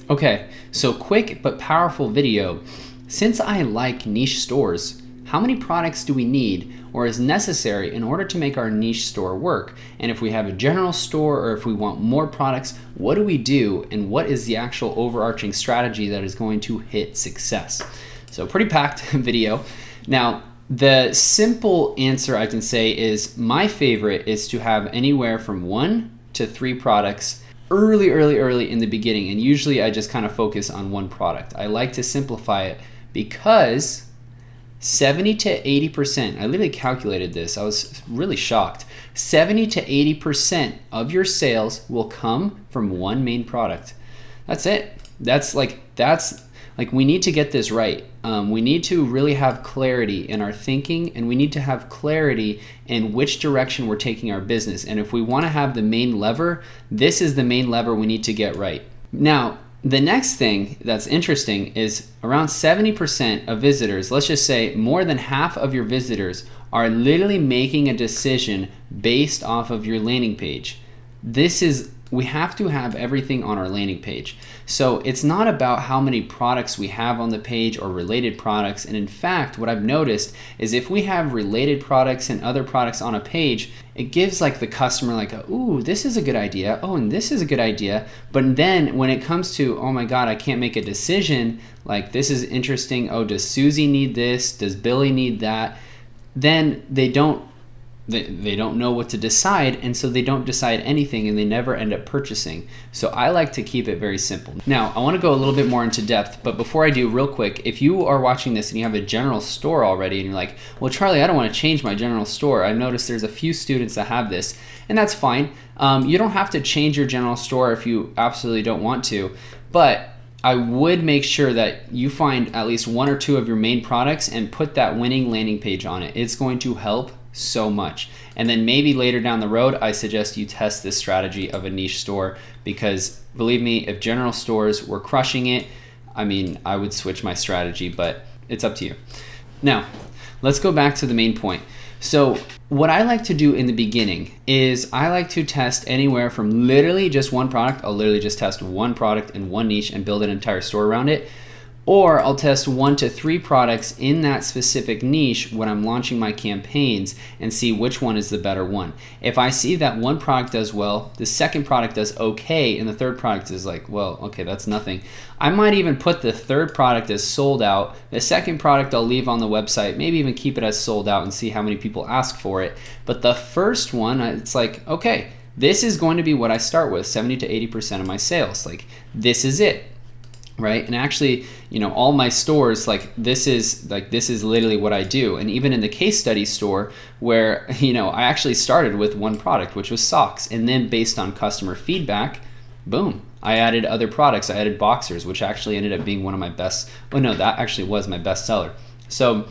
Okay, so quick but powerful video. Since I like niche stores, how many products do we need or is necessary in order to make our niche store work? And if we have a general store or if we want more products, what do we do and what is the actual overarching strategy that is going to hit success? So pretty packed video. Now, the simple answer I can say is my favorite is to have anywhere from 1 to 3 products early in the beginning, and usually I just kind of focus on one product. I like to simplify it because 70 to 80%, I literally calculated this, I was really shocked. 70 to 80% of your sales will come from one main product. That's it. That's like we need to get this right. We need to really have clarity in our thinking, and we need to have clarity in which direction we're taking our business. And if we want to have the main lever, this is the main lever we need to get right. Now, the next thing that's interesting is around 70% of visitors, let's just say more than half of your visitors, are literally making a decision based off of your landing page. We have to have everything on our landing page. So it's not about how many products we have on the page or related products. And in fact, what I've noticed is if we have related products and other products on a page, it gives like the customer like, ooh, this is a good idea. Oh, and this is a good idea. But then when it comes to, oh my God, I can't make a decision. Like, this is interesting. Oh, does Susie need this? Does Billy need that? Then they don't know what to decide, and so they don't decide anything and they never end up purchasing. So I like to keep it very simple. Now, I want to go a little bit more into depth, but before I do, real quick, if you are watching this and you have a general store already and you're like, well, Charlie, I don't want to change my general store. I've noticed there's a few students that have this, and that's fine. You don't have to change your general store if you absolutely don't want to, but I would make sure that you find at least 1 or 2 of your main products and put that winning landing page on it. It's going to help so much. And then maybe later down the road, I suggest you test this strategy of a niche store, because believe me, if general stores were crushing it, I mean, I would switch my strategy, but it's up to you. Now, let's go back to the main point. So what I like to do in the beginning is I like to test anywhere from literally just one product. I'll literally just test one product in one niche and build an entire store around it. Or I'll test 1 to 3 products in that specific niche when I'm launching my campaigns and see which one is the better one. If I see that one product does well, the second product does okay, and the third product is like, well, okay, that's nothing, I might even put the third product as sold out. The second product I'll leave on the website, maybe even keep it as sold out and see how many people ask for it. But the first one, it's like, okay, this is going to be what I start with, 70 to 80% of my sales. Like, this is it. Right? And actually, all my stores, this is literally what I do. And even in the case study store where, I actually started with one product, which was socks. And then based on customer feedback, boom, I added other products. I added boxers, which actually ended up being one of my best. Oh no, that actually was my best seller. So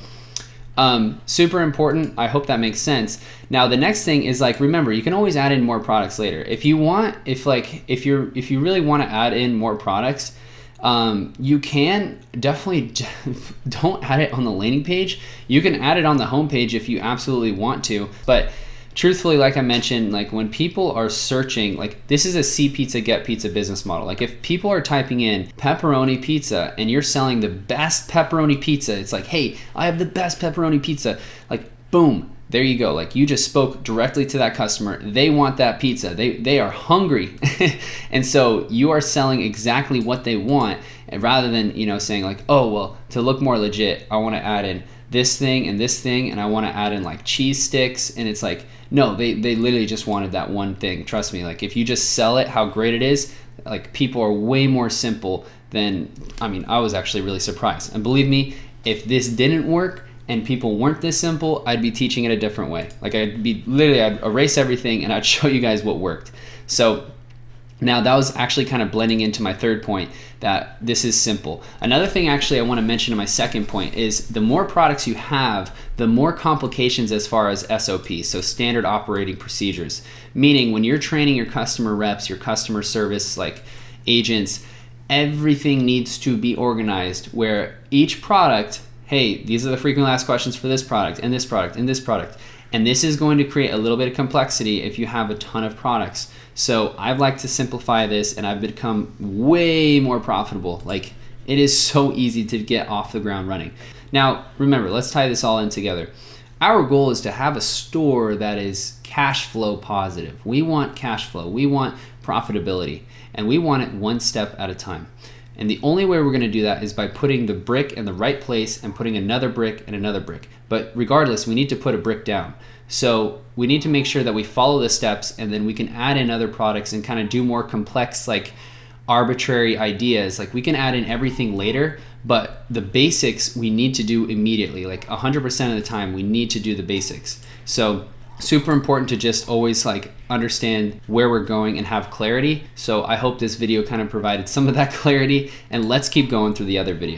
super important. I hope that makes sense. Now, the next thing is remember, you can always add in more products later. If you really want to add in more products, you can definitely don't add it on the landing page. You can add it on the homepage if you absolutely want to. But truthfully, like I mentioned, when people are searching, this is a see pizza, get pizza business model. If people are typing in pepperoni pizza and you're selling the best pepperoni pizza, it's like, hey, I have the best pepperoni pizza. Boom. There you go. You just spoke directly to that customer. They want that pizza. They are hungry. And so you are selling exactly what they want, and rather than, saying oh, well, to look more legit, I want to add in this thing, and I want to add in cheese sticks. And it's no, they literally just wanted that one thing. Trust me, if you just sell it how great it is, people are way more simple than, I was actually really surprised. And believe me, if this didn't work, and people weren't this simple, I'd be teaching it a different way. I'd erase everything and I'd show you guys what worked. So now that was actually kind of blending into my third point, that this is simple. Another thing actually I want to mention in my second point is the more products you have, the more complications as far as SOPs, so standard operating procedures. Meaning when you're training your customer reps, your customer service agents, everything needs to be organized where each product, hey, these are the frequently asked questions for this product and this product and this product. And this is going to create a little bit of complexity if you have a ton of products. So I've liked to simplify this, and I've become way more profitable. Like, it is so easy to get off the ground running. Now, remember, let's tie this all in together. Our goal is to have a store that is cash flow positive. We want cash flow, we want profitability, and we want it one step at a time. And the only way we're gonna do that is by putting the brick in the right place and putting another brick and another brick. But regardless, we need to put a brick down. So we need to make sure that we follow the steps, and then we can add in other products and kind of do more complex, like arbitrary ideas. Like, we can add in everything later, but the basics we need to do immediately. Like 100% of the time, we need to do the basics. So super important to just always like understand where we're going and have clarity. So I hope this video kind of provided some of that clarity, and let's keep going through the other videos.